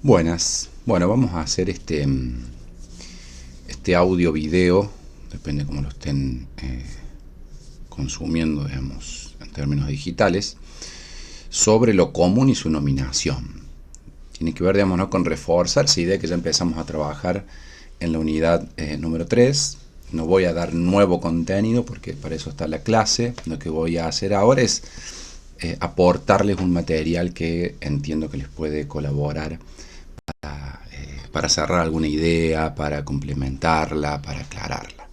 Buenas. Bueno, vamos a hacer este audio video, depende cómo lo estén consumiendo, digamos, en términos digitales, sobre lo común y su nominación. Tiene que ver, digamos, ¿no?, con reforzar esa idea que ya empezamos a trabajar en la unidad número 3. No voy a dar nuevo contenido porque para eso está la clase. Lo que voy a hacer ahora es aportarles un material que entiendo que les puede colaborar para cerrar alguna idea, para complementarla, para aclararla.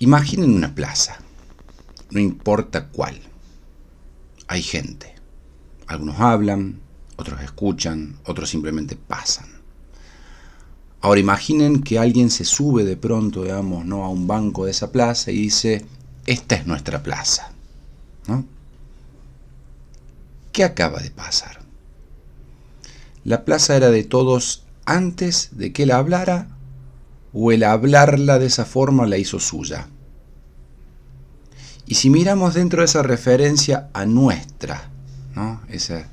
Imaginen una plaza, no importa cuál. Hay gente. Algunos hablan, otros escuchan, otros simplemente pasan. Ahora imaginen que alguien se sube de pronto, digamos, ¿no?, a un banco de esa plaza y dice: esta es nuestra plaza, ¿no? ¿Qué acaba de pasar? ¿La plaza era de todos antes de que él hablara, o el hablarla de esa forma la hizo suya? Y si miramos dentro de esa referencia a nuestra, ¿no?, esa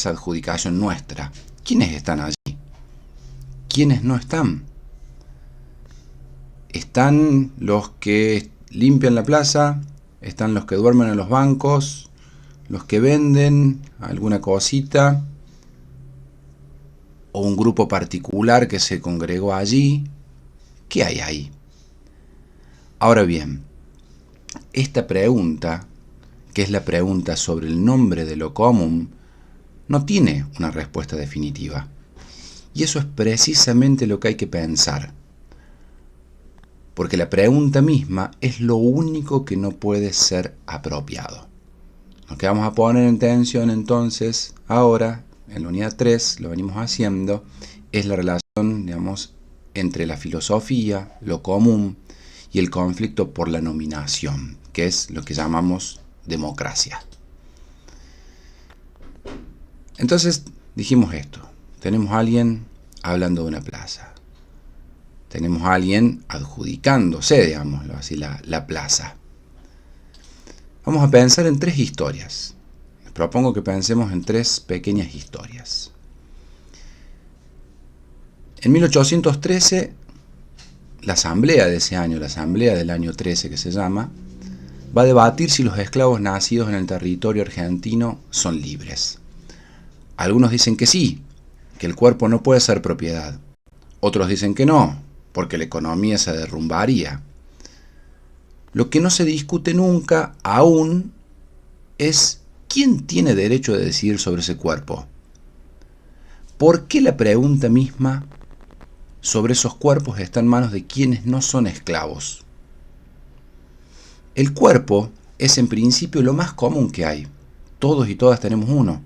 adjudicación nuestra, ¿quiénes están allí? ¿Quiénes no están? Están los que limpian la plaza, están los que duermen en los bancos, los que venden alguna cosita, o un grupo particular que se congregó allí. ¿Qué hay ahí? Ahora bien, esta pregunta, que es la pregunta sobre el nombre de lo común, no tiene una respuesta definitiva. Y eso es precisamente lo que hay que pensar. Porque la pregunta misma es lo único que no puede ser apropiado. Lo que vamos a poner en tensión entonces, ahora, en la unidad 3, lo venimos haciendo, es la relación, digamos, entre la filosofía, lo común, y el conflicto por la nominación, que es lo que llamamos democracia. Entonces dijimos esto: tenemos a alguien hablando de una plaza, tenemos a alguien adjudicándose, digámoslo así, la plaza. Vamos a pensar en tres historias. Les propongo que pensemos en tres pequeñas historias. En 1813, la asamblea de ese año, la asamblea del año 13 que se llama, va a debatir si los esclavos nacidos en el territorio argentino son libres. Algunos dicen que sí, que el cuerpo no puede ser propiedad. Otros dicen que no, porque la economía se derrumbaría. Lo que no se discute nunca, aún, es quién tiene derecho de decidir sobre ese cuerpo. ¿Por qué la pregunta misma sobre esos cuerpos está en manos de quienes no son esclavos? El cuerpo es en principio lo más común que hay. Todos y todas tenemos uno.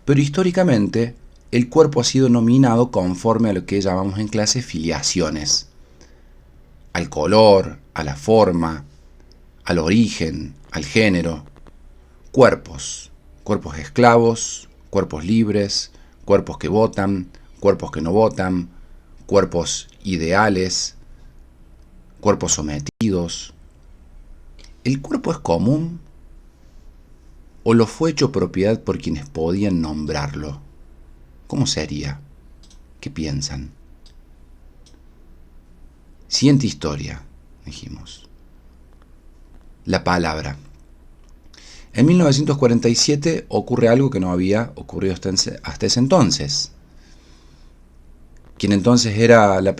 Pero históricamente, el cuerpo ha sido nominado conforme a lo que llamamos en clase filiaciones. Al color, a la forma, al origen, al género. Cuerpos esclavos, cuerpos libres, cuerpos que votan, cuerpos que no votan, cuerpos ideales, cuerpos sometidos. ¿El cuerpo es común o lo fue hecho propiedad por quienes podían nombrarlo? ¿Cómo sería? ¿Qué piensan? Siguiente historia, dijimos. La palabra. En 1947 ocurre algo que no había ocurrido hasta ese entonces. Quien entonces era la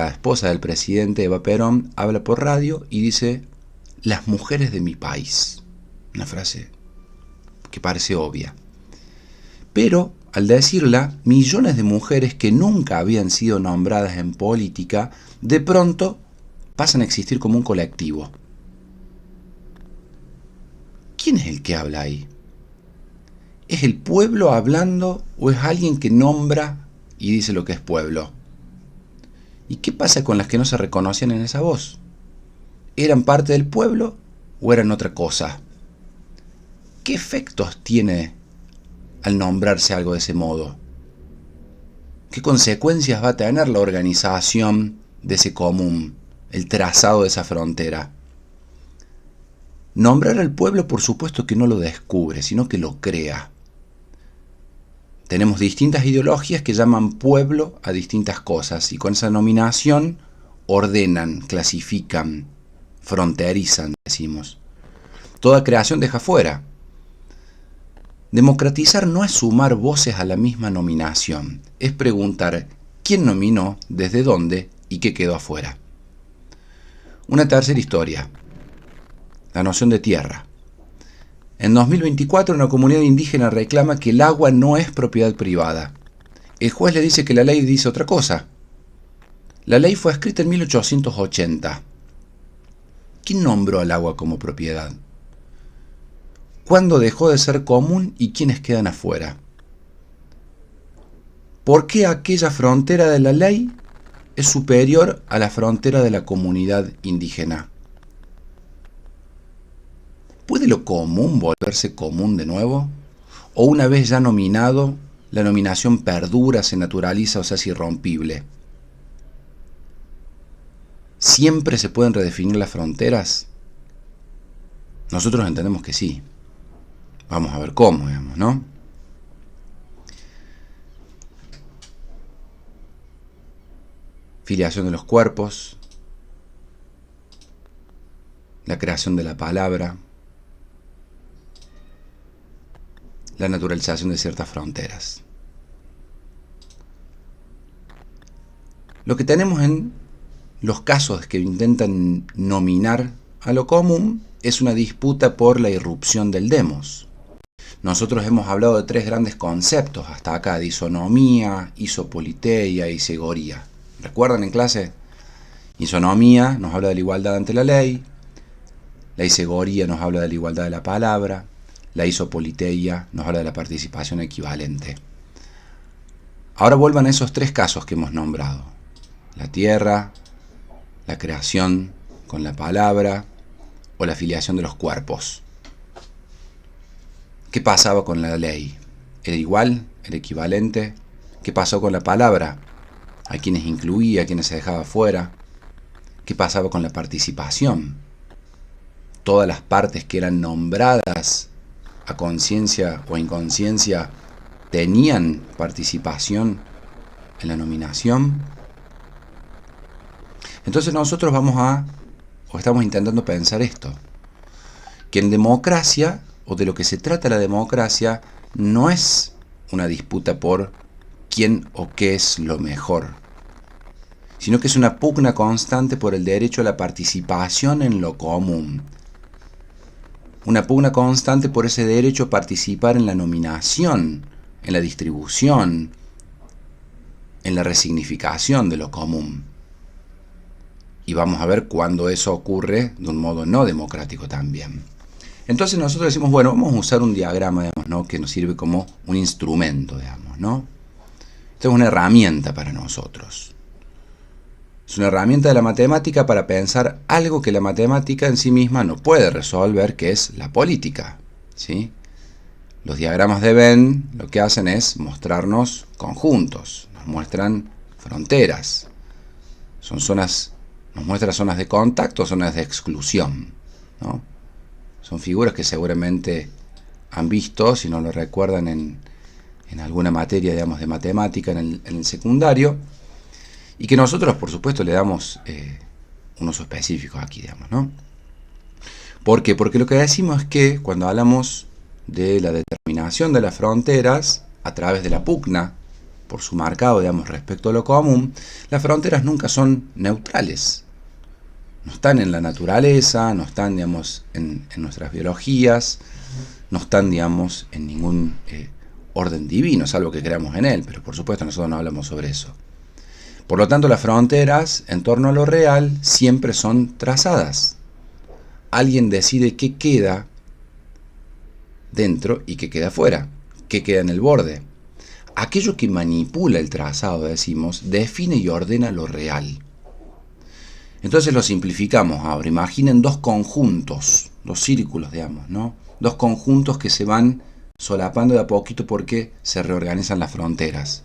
esposa del presidente, Eva Perón, habla por radio y dice: las mujeres de mi país. Una frase que parece obvia. Pero al decirla, millones de mujeres que nunca habían sido nombradas en política, de pronto pasan a existir como un colectivo. ¿Quién es el que habla ahí? ¿Es el pueblo hablando o es alguien que nombra y dice lo que es pueblo? ¿Y qué pasa con las que no se reconocían en esa voz? ¿Eran parte del pueblo o eran otra cosa? ¿Qué efectos tiene al nombrarse algo de ese modo? ¿Qué consecuencias va a tener la organización de ese común, el trazado de esa frontera? Nombrar al pueblo, por supuesto que no lo descubre, sino que lo crea. Tenemos distintas ideologías que llaman pueblo a distintas cosas y con esa nominación ordenan, clasifican, fronterizan, decimos. Toda creación deja fuera. Democratizar no es sumar voces a la misma nominación, es preguntar quién nominó, desde dónde y qué quedó afuera. Una tercera historia, la noción de tierra. En 2024 una comunidad indígena reclama que el agua no es propiedad privada. El juez le dice que la ley dice otra cosa. La ley fue escrita en 1880. ¿Quién nombró al agua como propiedad? ¿Cuándo dejó de ser común y quiénes quedan afuera? ¿Por qué aquella frontera de la ley es superior a la frontera de la comunidad indígena? ¿Puede lo común volverse común de nuevo? ¿O una vez ya nominado, la nominación perdura, se naturaliza o se hace irrompible? ¿Siempre se pueden redefinir las fronteras? Nosotros entendemos que sí. Vamos a ver cómo, digamos, ¿no? Filiación de los cuerpos, la creación de la palabra, la naturalización de ciertas fronteras. Lo que tenemos en los casos que intentan nominar a lo común es una disputa por la irrupción del demos. Nosotros hemos hablado de tres grandes conceptos hasta acá: isonomía, isopoliteia y segoría. ¿Recuerdan en clase? Isonomía nos habla de la igualdad ante la ley, la isegoría nos habla de la igualdad de la palabra, la isopoliteia nos habla de la participación equivalente. Ahora vuelvan a esos tres casos que hemos nombrado: la tierra, la creación con la palabra o la filiación de los cuerpos. ¿Qué pasaba con la ley? ¿Era igual? ¿Era equivalente? ¿Qué pasó con la palabra? ¿A quienes incluía? ¿A quienes se dejaba fuera? ¿Qué pasaba con la participación? ¿Todas las partes que eran nombradas a conciencia o inconsciencia tenían participación en la nominación? Entonces nosotros estamos intentando pensar esto, que en democracia, o de lo que se trata la democracia, no es una disputa por quién o qué es lo mejor, sino que es una pugna constante por el derecho a la participación en lo común. Una pugna constante por ese derecho a participar en la nominación, en la distribución, en la resignificación de lo común. Y vamos a ver cuándo eso ocurre de un modo no democrático también. Entonces nosotros decimos, bueno, vamos a usar un diagrama, digamos, ¿no?, que nos sirve como un instrumento, digamos, ¿no? Esto es una herramienta para nosotros. Es una herramienta de la matemática para pensar algo que la matemática en sí misma no puede resolver, que es la política, ¿sí? Los diagramas de Venn lo que hacen es mostrarnos conjuntos, nos muestran fronteras, son zonas, nos muestran zonas de contacto, zonas de exclusión, ¿no? Son figuras que seguramente han visto, si no lo recuerdan, en alguna materia, digamos, de matemática en el secundario, y que nosotros, por supuesto, le damos un uso específico aquí, digamos, ¿no? ¿Por qué? Porque lo que decimos es que cuando hablamos de la determinación de las fronteras a través de la pugna por su marcado, digamos, respecto a lo común, las fronteras nunca son neutrales. No están en la naturaleza, no están, digamos, en nuestras biologías, no están, digamos, en ningún orden divino, salvo que creamos en él, pero por supuesto nosotros no hablamos sobre eso. Por lo tanto, las fronteras en torno a lo real siempre son trazadas. Alguien decide qué queda dentro y qué queda afuera, qué queda en el borde. Aquello que manipula el trazado, decimos, define y ordena lo real. Entonces lo simplificamos ahora. Imaginen dos conjuntos, dos círculos, digamos, ¿no? Dos conjuntos que se van solapando de a poquito porque se reorganizan las fronteras.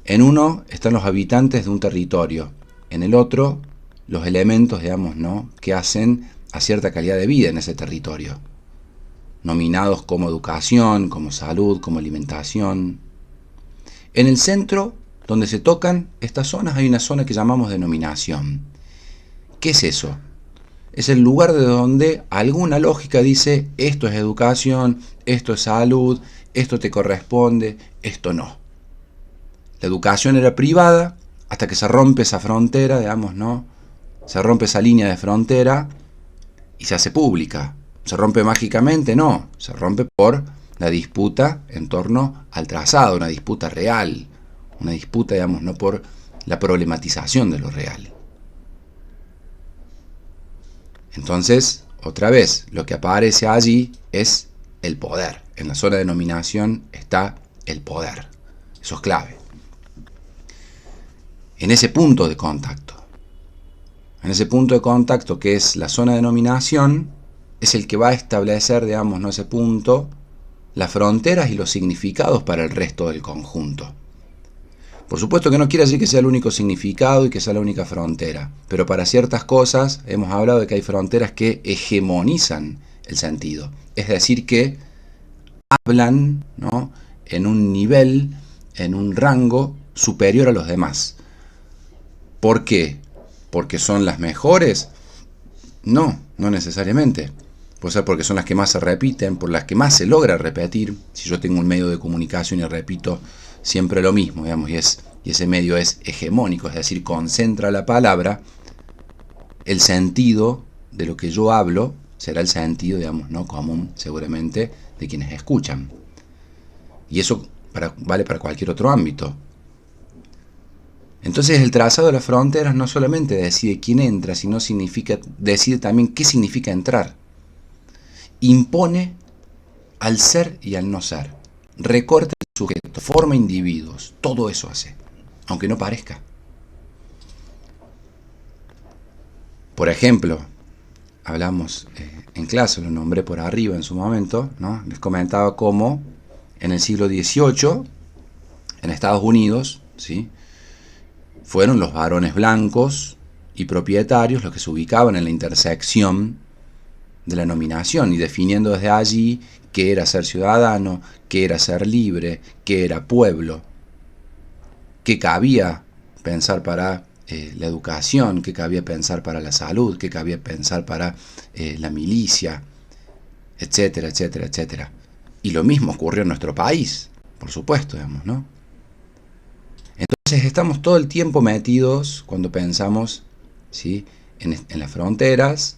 En uno están los habitantes de un territorio, en el otro los elementos, digamos, ¿no?, que hacen a cierta calidad de vida en ese territorio. nominados como educación, como salud, como alimentación. En el centro, donde se tocan estas zonas, hay una zona que llamamos denominación. ¿Qué es eso? Es el lugar de donde alguna lógica dice esto es educación, esto es salud, esto te corresponde, esto no. La educación era privada hasta que se rompe esa frontera, digamos, ¿no? Se rompe esa línea de frontera y se hace pública. ¿Se rompe mágicamente? No, se rompe por la disputa en torno al trazado, una disputa real, una disputa, digamos, no por la problematización de lo real. Entonces, otra vez, lo que aparece allí es el poder. En la zona de denominación está el poder. Eso es clave. En ese punto de contacto. En ese punto de contacto que es la zona de denominación, es el que va a establecer, digamos, ¿no? Ese punto, las fronteras y los significados para el resto del conjunto. Por supuesto que no quiere decir que sea el único significado y que sea la única frontera, pero para ciertas cosas hemos hablado de que hay fronteras que hegemonizan el sentido, es decir, que hablan, ¿no? En un nivel, en un rango superior a los demás. ¿Por qué? ¿Porque son las mejores? No, no necesariamente. Puede ser porque son las que más se repiten, por las que más se logra repetir. Si yo tengo un medio de comunicación y repito siempre lo mismo, digamos, y ese medio es hegemónico, es decir, concentra la palabra, el sentido de lo que yo hablo será el sentido, digamos, no común, seguramente, de quienes escuchan. Y eso vale para cualquier otro ámbito. Entonces el trazado de las fronteras no solamente decide quién entra, sino decide también qué significa entrar. Impone al ser y al no ser. Recorta el sujeto, forma individuos, todo eso hace, aunque no parezca. Por ejemplo, hablamos en clase, lo nombré por arriba en su momento, ¿no? Les comentaba cómo en el siglo XVIII, en Estados Unidos, ¿sí?, fueron los varones blancos y propietarios los que se ubicaban en la intersección de la nominación y definiendo desde allí qué era ser ciudadano, qué era ser libre, qué era pueblo, qué cabía pensar para la educación, qué cabía pensar para la salud, qué cabía pensar para la milicia, etcétera, etcétera, etcétera. Y lo mismo ocurrió en nuestro país, por supuesto, digamos, ¿no? Entonces estamos todo el tiempo metidos cuando pensamos, ¿sí?, en las fronteras.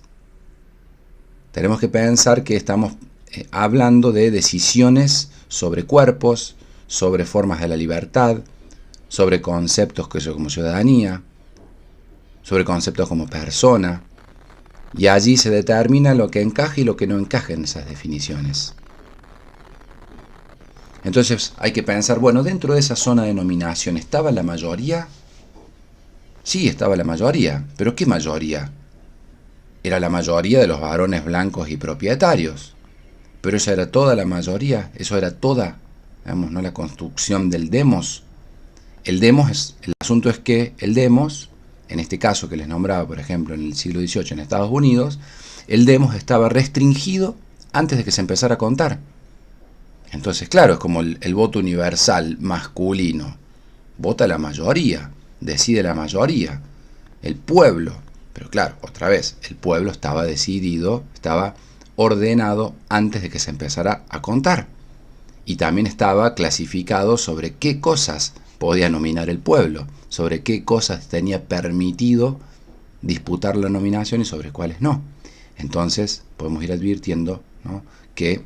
Tenemos que pensar que estamos hablando de decisiones sobre cuerpos, sobre formas de la libertad, sobre conceptos como ciudadanía, sobre conceptos como persona, y allí se determina lo que encaja y lo que no encaja en esas definiciones. Entonces hay que pensar, bueno, dentro de esa zona de denominación, ¿estaba la mayoría? Sí, estaba la mayoría, pero ¿qué mayoría? Era la mayoría de los varones blancos y propietarios, pero esa era toda la mayoría, eso era toda, digamos, ¿no?, la construcción del demos. El asunto es que el demos, en este caso que les nombraba, por ejemplo, en el siglo XVIII en Estados Unidos, el demos estaba restringido antes de que se empezara a contar. Entonces, claro, es como el voto universal masculino. Vota la mayoría, decide la mayoría, el pueblo. Pero claro, otra vez, el pueblo estaba decidido, estaba ordenado antes de que se empezara a contar. Y también estaba clasificado sobre qué cosas podía nominar el pueblo, sobre qué cosas tenía permitido disputar la nominación y sobre cuáles no. Entonces, podemos ir advirtiendo, ¿no?, que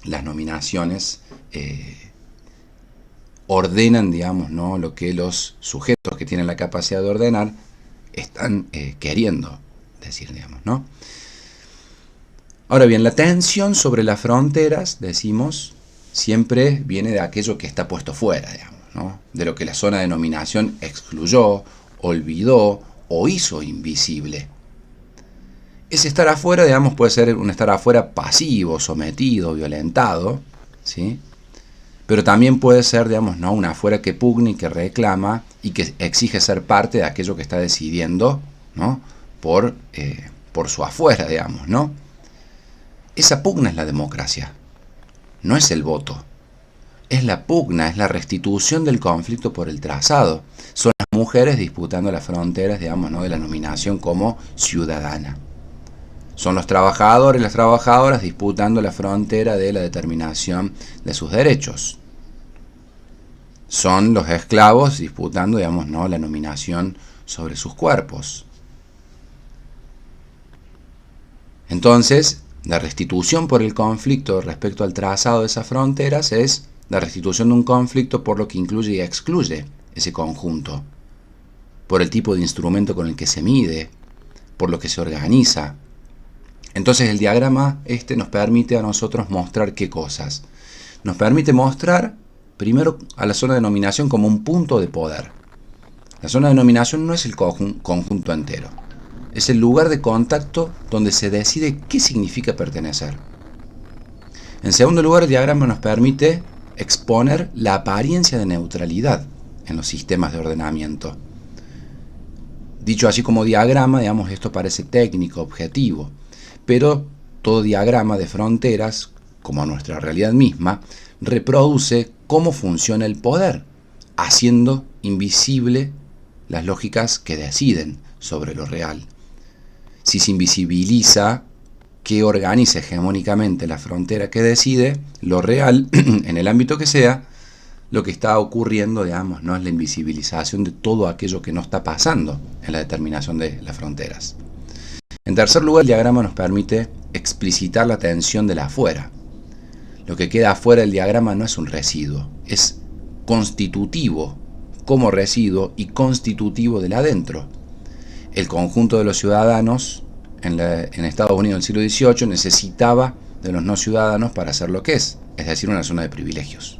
las nominaciones ordenan, digamos, ¿no?, lo que los sujetos que tienen la capacidad de ordenar están queriendo decir, digamos, ¿no? Ahora bien, la tensión sobre las fronteras, decimos, siempre viene de aquello que está puesto fuera, digamos, ¿no?, de lo que la zona de nominación excluyó, olvidó o hizo invisible. Ese estar afuera, digamos, puede ser un estar afuera pasivo, sometido, violentado, ¿sí?, pero también puede ser, digamos, ¿no?, una afuera que pugna y que reclama y que exige ser parte de aquello que está decidiendo, ¿no?, por su afuera, digamos, ¿no? Esa pugna es la democracia, no es el voto. Es la pugna, es la restitución del conflicto por el trazado. Son las mujeres disputando las fronteras, digamos, ¿no?, de la nominación como ciudadana. Son los trabajadores y las trabajadoras disputando la frontera de la determinación de sus derechos. Son los esclavos disputando, digamos, ¿no?, la nominación sobre sus cuerpos. Entonces, la restitución por el conflicto respecto al trazado de esas fronteras es la restitución de un conflicto por lo que incluye y excluye ese conjunto, por el tipo de instrumento con el que se mide, por lo que se organiza. Entonces el diagrama nos permite a nosotros mostrar qué cosas. Nos permite mostrar primero a la zona de nominación como un punto de poder. La zona de nominación no es el conjunto entero. Es el lugar de contacto donde se decide qué significa pertenecer. En segundo lugar, el diagrama nos permite exponer la apariencia de neutralidad en los sistemas de ordenamiento. Dicho así como diagrama, digamos, esto parece técnico, objetivo, pero todo diagrama de fronteras, como nuestra realidad misma, reproduce cómo funciona el poder, haciendo invisible las lógicas que deciden sobre lo real. Si se invisibiliza que organiza hegemónicamente la frontera que decide, lo real, en el ámbito que sea, lo que está ocurriendo, digamos, no es la invisibilización de todo aquello que no está pasando en la determinación de las fronteras. En tercer lugar, el diagrama nos permite explicitar la tensión de la afuera. Lo que queda afuera del diagrama no es un residuo, es constitutivo como residuo y constitutivo del adentro. El conjunto de los ciudadanos en Estados Unidos del siglo XVIII necesitaba de los no ciudadanos para ser lo que es decir, una zona de privilegios.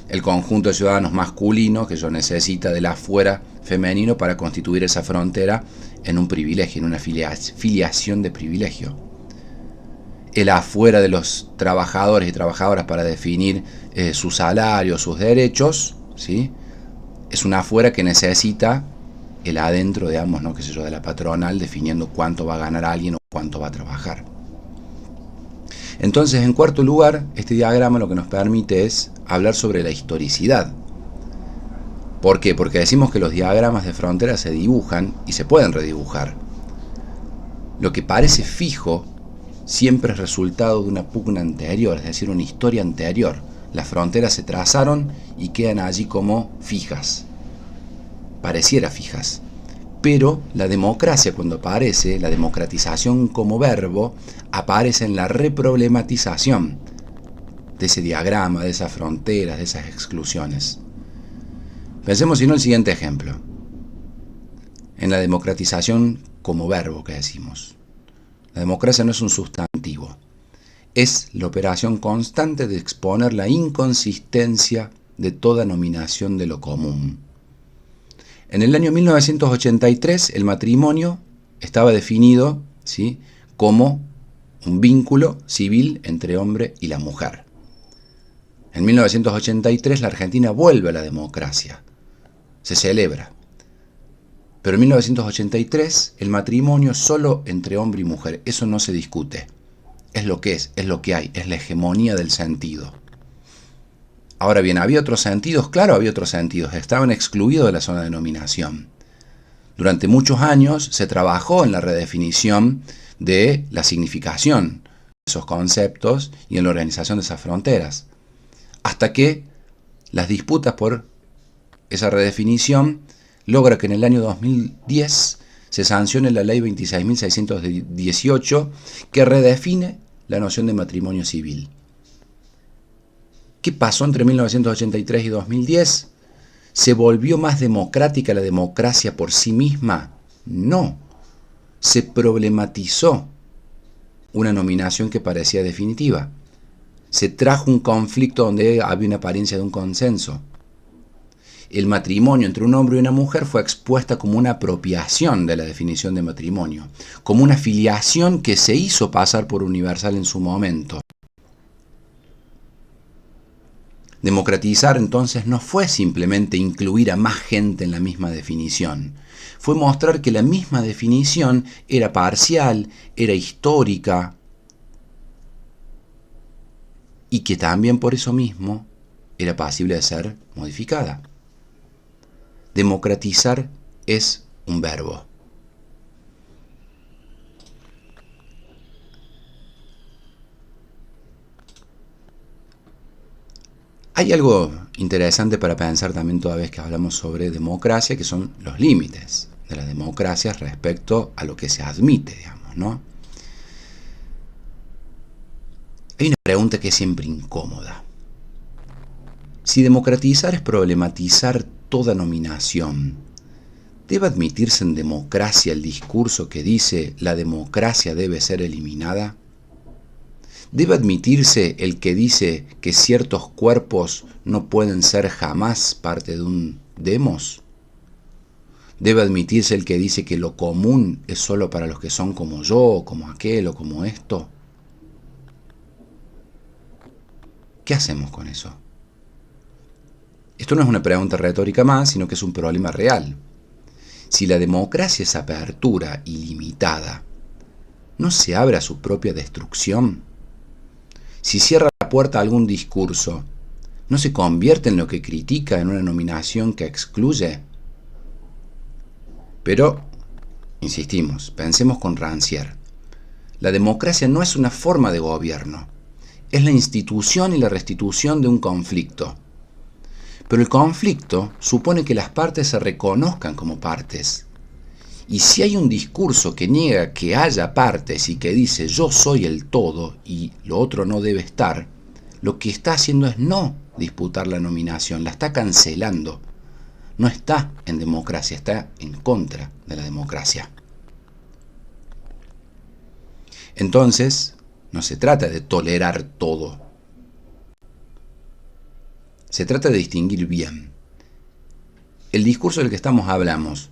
El conjunto de ciudadanos masculinos que yo necesita del afuera femenino para constituir esa frontera en un privilegio, en una filiación de privilegio. El afuera de los trabajadores y trabajadoras para definir su salario, sus derechos, ¿sí?, es un afuera que necesita el adentro, digamos, ¿no?, qué sé yo, de la patronal definiendo cuánto va a ganar alguien o cuánto va a trabajar. Entonces, en cuarto lugar, este diagrama lo que nos permite es hablar sobre la historicidad. ¿Por qué? Porque decimos que los diagramas de frontera se dibujan y se pueden redibujar. Lo que parece fijo siempre es resultado de una pugna anterior, es decir, una historia anterior. Las fronteras se trazaron y quedan allí como fijas. Pareciera fijas. Pero la democracia, cuando aparece, la democratización como verbo, aparece en la reproblematización de ese diagrama, de esas fronteras, de esas exclusiones. Pensemos si no el siguiente ejemplo. En la democratización como verbo que decimos. La democracia no es un sustantivo. Es la operación constante de exponer la inconsistencia de toda nominación de lo común. En el año 1983 el matrimonio estaba definido, ¿sí?, como un vínculo civil entre hombre y la mujer. En 1983 la Argentina vuelve a la democracia, se celebra. Pero en 1983 el matrimonio solo entre hombre y mujer, eso no se discute. Es lo que hay, es la hegemonía del sentido. Ahora bien, ¿había otros sentidos? Claro, había otros sentidos, estaban excluidos de la zona de nominación. Durante muchos años se trabajó en la redefinición de la significación de esos conceptos y en la organización de esas fronteras, hasta que las disputas por esa redefinición logra que en el año 2010 se sancione la ley 26.618 que redefine la noción de matrimonio civil. ¿Qué pasó entre 1983 y 2010? ¿Se volvió más democrática la democracia por sí misma? No. Se problematizó una nominación que parecía definitiva. Se trajo un conflicto donde había una apariencia de un consenso. El matrimonio entre un hombre y una mujer fue expuesta como una apropiación de la definición de matrimonio, como una filiación que se hizo pasar por universal en su momento. Democratizar entonces no fue simplemente incluir a más gente en la misma definición, fue mostrar que la misma definición era parcial, era histórica, y que también por eso mismo era pasible de ser modificada. Democratizar es un verbo. Hay algo interesante para pensar también toda vez que hablamos sobre democracia, que son los límites de la democracia respecto a lo que se admite, digamos, ¿no? Hay una pregunta que es siempre incómoda. Si democratizar es problematizar toda nominación, ¿debe admitirse en democracia el discurso que dice la democracia debe ser eliminada? ¿Debe admitirse el que dice que ciertos cuerpos no pueden ser jamás parte de un demos? ¿Debe admitirse el que dice que lo común es solo para los que son como yo, o como aquel, o como esto? ¿Qué hacemos con eso? Esto no es una pregunta retórica más, sino que es un problema real. Si la democracia es apertura ilimitada, ¿no se abre a su propia destrucción? Si cierra la puerta a algún discurso, ¿no se convierte en lo que critica en una nominación que excluye? Pero, insistimos, pensemos con Rancière. La democracia no es una forma de gobierno, es la institución y la restitución de un conflicto. Pero el conflicto supone que las partes se reconozcan como partes. Y si hay un discurso que niega que haya partes y que dice yo soy el todo y lo otro no debe estar, lo que está haciendo es no disputar la nominación, la está cancelando. No está en democracia, está en contra de la democracia. Entonces, no se trata de tolerar todo. Se trata de distinguir bien. El discurso del que hablamos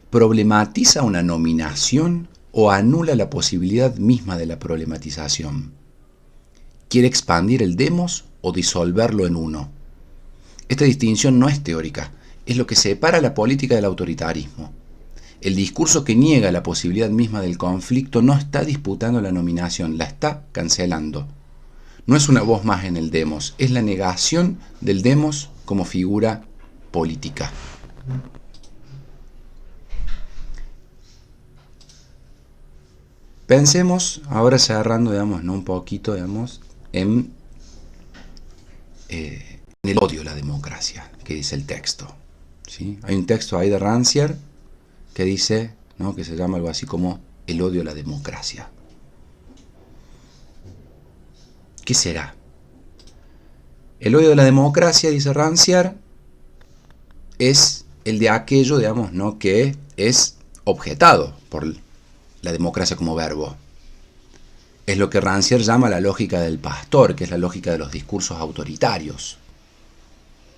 problematiza una nominación o anula la posibilidad misma de la problematización. ¿Quiere expandir el demos o disolverlo en uno? Esta distinción no es teórica, es lo que separa la política del autoritarismo. El discurso que niega la posibilidad misma del conflicto no está disputando la nominación, la está cancelando. No es una voz más en el demos, es la negación del demos como figura política. Pensemos, ahora cerrando, digamos, ¿no? Un poquito, digamos, en el odio a la democracia, que dice el texto. ¿Sí? Hay un texto ahí de Rancière que dice, ¿no? Que se llama algo así como el odio a la democracia. ¿Qué será? El odio de la democracia, dice Rancière, es el de aquello, digamos, ¿no? Que es objetado por la democracia como verbo. Es lo que Rancière llama la lógica del pastor, que es la lógica de los discursos autoritarios.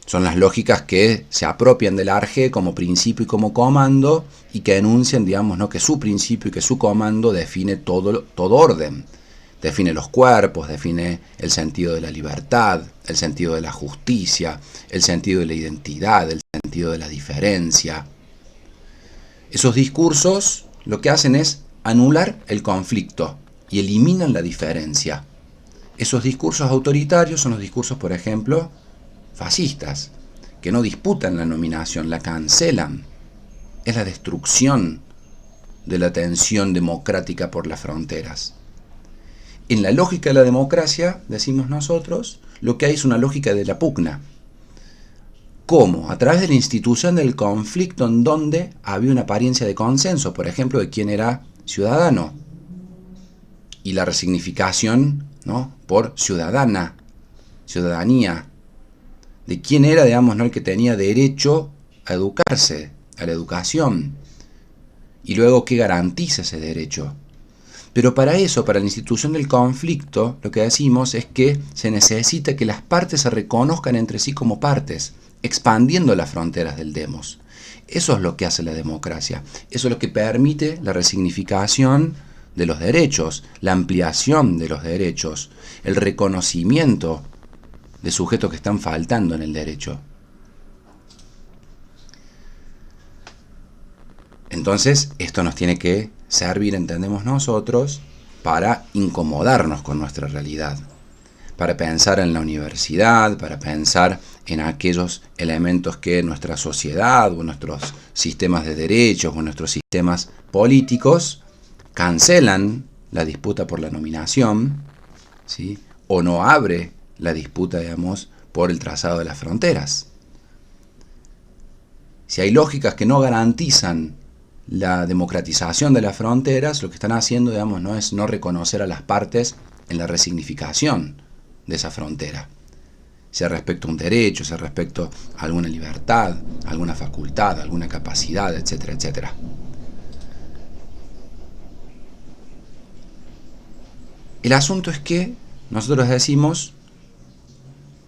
Son las lógicas que se apropian del arjé como principio y como comando y que enuncian, digamos, ¿no? Que su principio y que su comando define todo orden. Define los cuerpos, define el sentido de la libertad, el sentido de la justicia, el sentido de la identidad, el sentido de la diferencia. Esos discursos lo que hacen es anular el conflicto y eliminan la diferencia. Esos discursos autoritarios son los discursos, por ejemplo, fascistas, que no disputan la nominación, la cancelan. Es la destrucción de la tensión democrática por las fronteras. En la lógica de la democracia, decimos nosotros, lo que hay es una lógica de la pugna. ¿Cómo? A través de la institución del conflicto en donde había una apariencia de consenso, por ejemplo, de quién era ciudadano. Y la resignificación, ¿no? Por ciudadana, ciudadanía. De quién era, digamos, ¿no? El que tenía derecho a educarse, a la educación. Y luego, ¿qué garantiza ese derecho? Pero para eso, para la institución del conflicto, lo que decimos es que se necesita que las partes se reconozcan entre sí como partes, expandiendo las fronteras del demos. Eso es lo que hace la democracia. Eso es lo que permite la resignificación de los derechos, la ampliación de los derechos, el reconocimiento de sujetos que están faltando en el derecho. Entonces, esto nos tiene que servir, entendemos nosotros, para incomodarnos con nuestra realidad, para pensar en la universidad, para pensar en aquellos elementos que nuestra sociedad o nuestros sistemas de derechos o nuestros sistemas políticos cancelan la disputa por la nominación, ¿sí? O no abre la disputa, digamos, por el trazado de las fronteras. Si hay lógicas que no garantizan la democratización de las fronteras, lo que están haciendo, digamos, no es no reconocer a las partes en la resignificación de esa frontera, sea respecto a un derecho, sea respecto a alguna libertad, alguna facultad, alguna capacidad, etcétera, etcétera. El asunto es que nosotros decimos,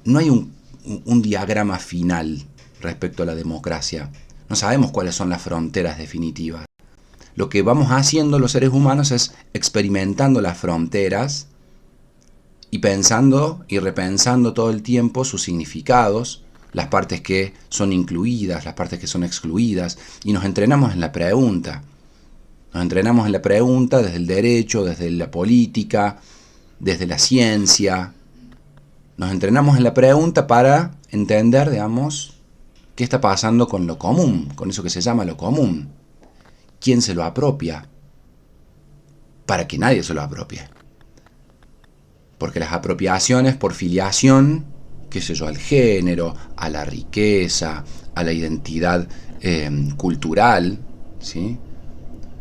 no hay un diagrama final respecto a la democracia. No sabemos cuáles son las fronteras definitivas. Lo que vamos haciendo los seres humanos es experimentando las fronteras y pensando y repensando todo el tiempo sus significados, las partes que son incluidas, las partes que son excluidas, y nos entrenamos en la pregunta. Nos entrenamos en la pregunta desde el derecho, desde la política, desde la ciencia. Nos entrenamos en la pregunta para entender, digamos, qué está pasando con lo común, con eso que se llama lo común. ¿Quién se lo apropia? Para que nadie se lo apropie. Porque las apropiaciones por filiación, qué sé yo, al género, a la riqueza, a la identidad cultural, ¿sí?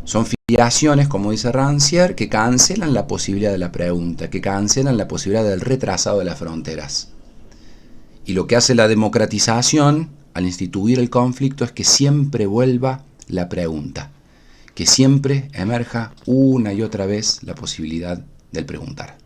Son filiaciones, como dice Rancière, que cancelan la posibilidad de la pregunta, que cancelan la posibilidad del retrasado de las fronteras. Y lo que hace la democratización al instituir el conflicto es que siempre vuelva la pregunta, que siempre emerja una y otra vez la posibilidad del preguntar.